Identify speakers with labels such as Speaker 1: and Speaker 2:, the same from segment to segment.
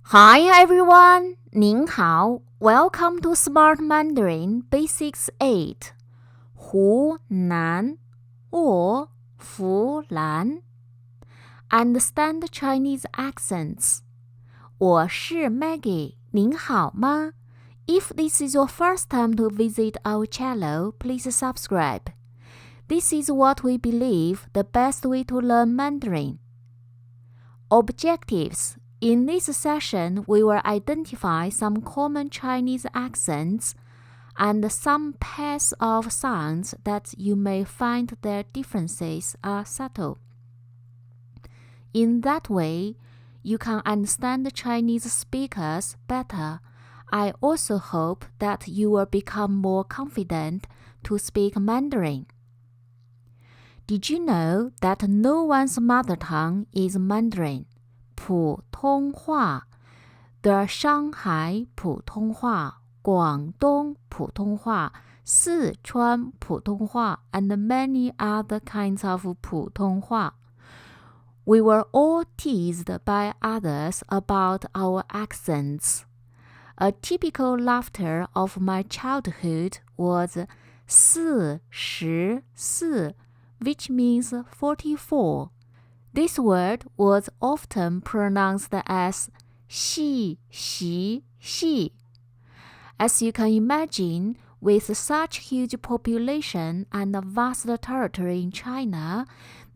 Speaker 1: Hi everyone, 您好 Welcome to Smart Mandarin Basics 8. Húnán or Fúlán. Understand Chinese accents. 我是 Maggie, 您好吗? If this is your first time to visit our channel, please subscribe. This is what we believe the best way to learn Mandarin. Objectives.In this session, we will identify some common Chinese accents and some pairs of sounds that you may find their differences are subtle. In that way, you can understand Chinese speakers better. I also hope that you will become more confident to speak Mandarin. Did you know that no one's mother tongue is Mandarin?普通话 The Shanghai 普通话 Guangdong Pǔtōng 话 Sichuan Pǔtōng and many other kinds of 普通话 We were all teased by others about our accents. A typical laughter of my childhood was 44, which means 44.This word was often pronounced as xi, xi, xi. As you can imagine, with such huge population and a vast territory in China,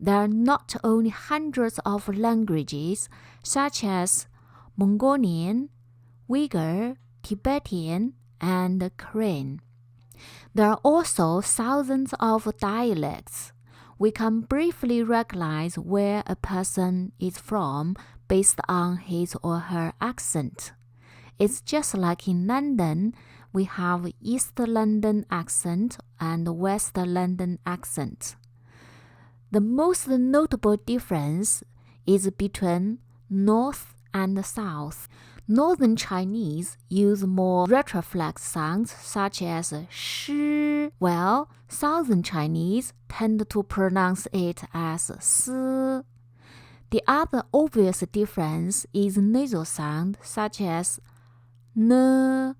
Speaker 1: there are not only hundreds of languages such as Mongolian, Uyghur, Tibetan, and Korean. There are also thousands of dialects.We can briefly recognize where a person is from based on his or her accent. It's just like in London, we have East London accent and West London accent. The most notable difference is between North and South. Northern Chinese use more retroflex sounds such as sh, while Southern Chinese tend to pronounce it as s. The other obvious difference is nasal sound such as n.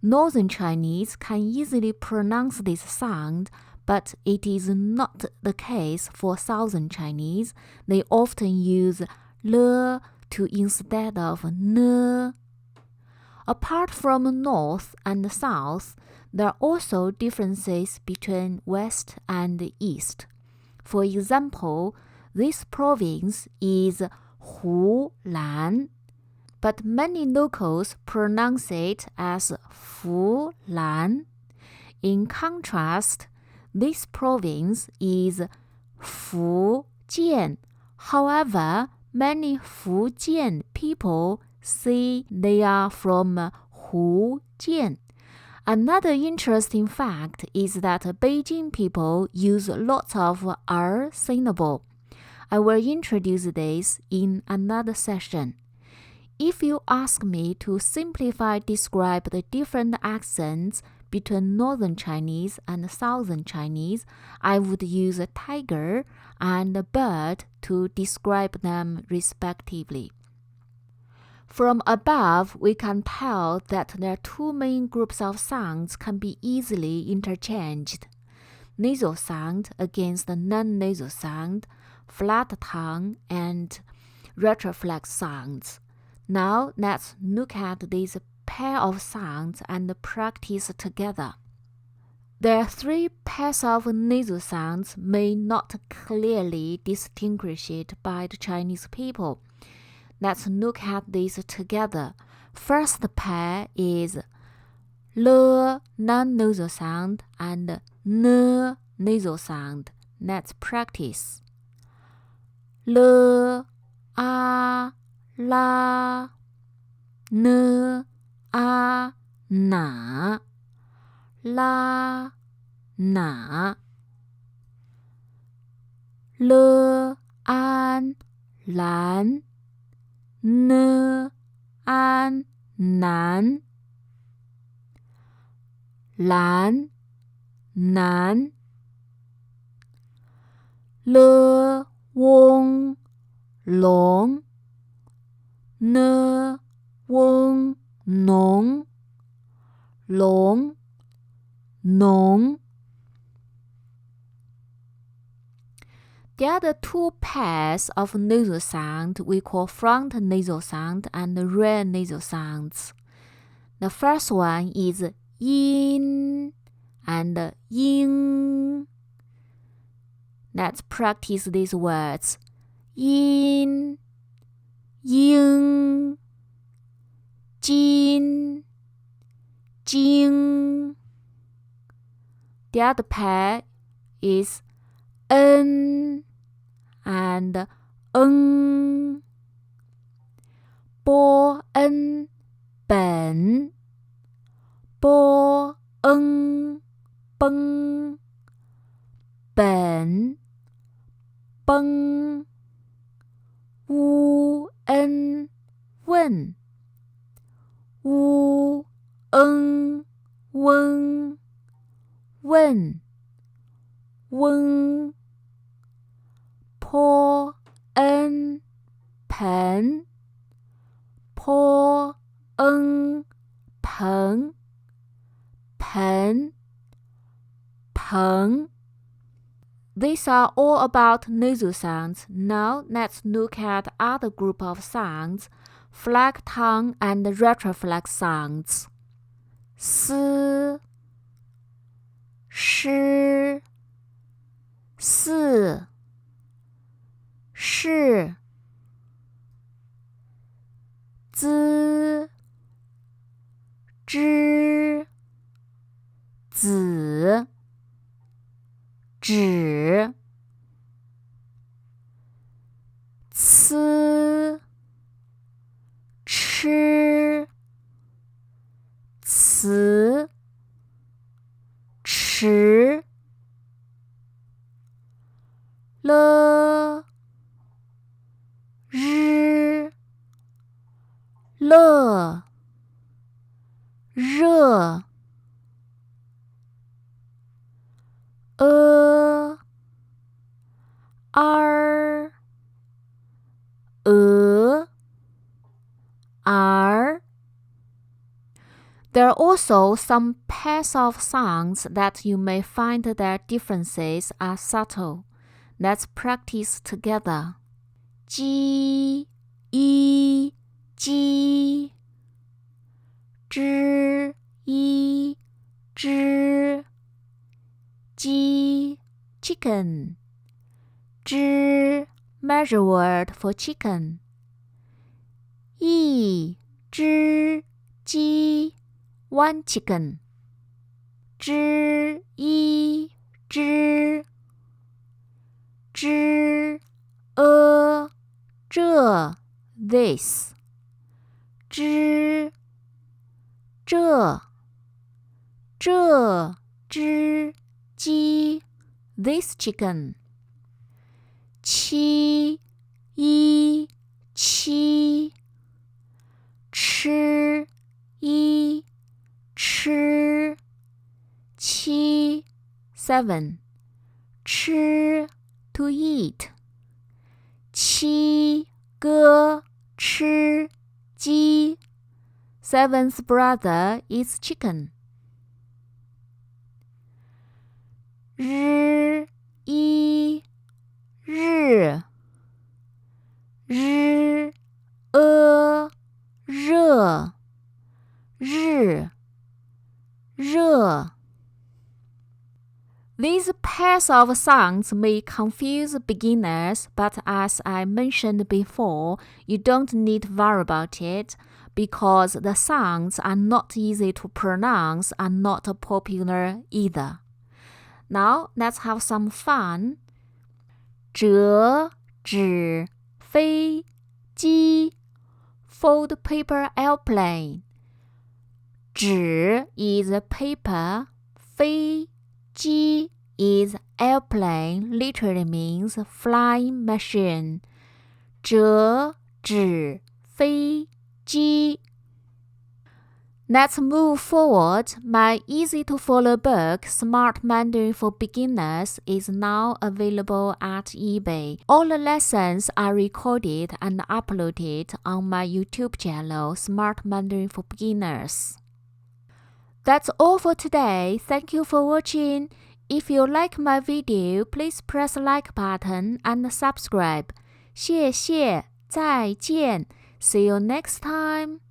Speaker 1: Northern Chinese can easily pronounce this sound, but it is not the case for Southern Chinese. They often use l to instead of n. Apart from North and South, there are also differences between West and East. For example, this province is Húnán, but many locals pronounce it as Fúlán. In contrast, this province is Fujian. However, many Fujian people say they are from Hujian. Another interesting fact is that Beijing people use lots of R syllable. I will introduce this in another session. If you ask me to describe the different accents between Northern Chinese and Southern Chinese, I would use a tiger and a bird to describe them respectively. From above, we can tell that there are two main groups of sounds can be easily interchanged. Nasal sound against non-nasal sound, flat tongue, and retroflex sounds. Now let's look at this pair of sounds and practice together. There are three pairs of nasal sounds may not clearly distinguished by the Chinese people.Let's look at these together. First pair is L non-nasal sound and N nasal sound. Let's practice. L, A, La, N, A, Na, La, Na. L, An, Lan, N, an, nan, lan, nan, l, wong, long, n, 翁农龙农 The other two pairs of nasal sound we call front nasal sound and rear nasal sounds. The first one is yin and ying. Let's practice these words. Yin, ying, jin, jing. The other pair is en and eng. Bo en本 bo en beng 本 beng 乌 en 问 乌 en 温 问 温 po en 盆 po en 盆 盆 盆 These are all about nasal sounds. Now let's look at other group of sounds, flag tongue and retroflex sounds. S, sh, si, shi, zi, zhi, zi, 指 吃 吃 词 持 了 日 乐 热 r 儿 There are also some pairs of sounds that you may find their differences are subtle. Let's practice together. 鸡 一 鸡 知 一 知 鸡 chicken 只 measure word for chicken 一只鸡 one chicken 只一只只这 this 只这只鸡 this chicken 七一七吃一吃七 seven 吃 to eat 七哥吃鸡 seventh brother is chicken 日一日日热日热 These pairs of sounds may confuse beginners, but as I mentioned before, you don't need to worry about it because the sounds are not easy to pronounce and not popular either. Now let's have some fun. 折纸飞机 fold paper airplane 纸 is paper 飞机 is airplane literally means flying machine 折纸飞机 Let's move forward. My easy-to-follow book, Smart Mandarin for Beginners, is now available at eBay. All the lessons are recorded and uploaded on my YouTube channel, Smart Mandarin for Beginners. That's all for today. Thank you for watching. If you like my video, please press the like button and subscribe. 谢谢，再见. See you next time.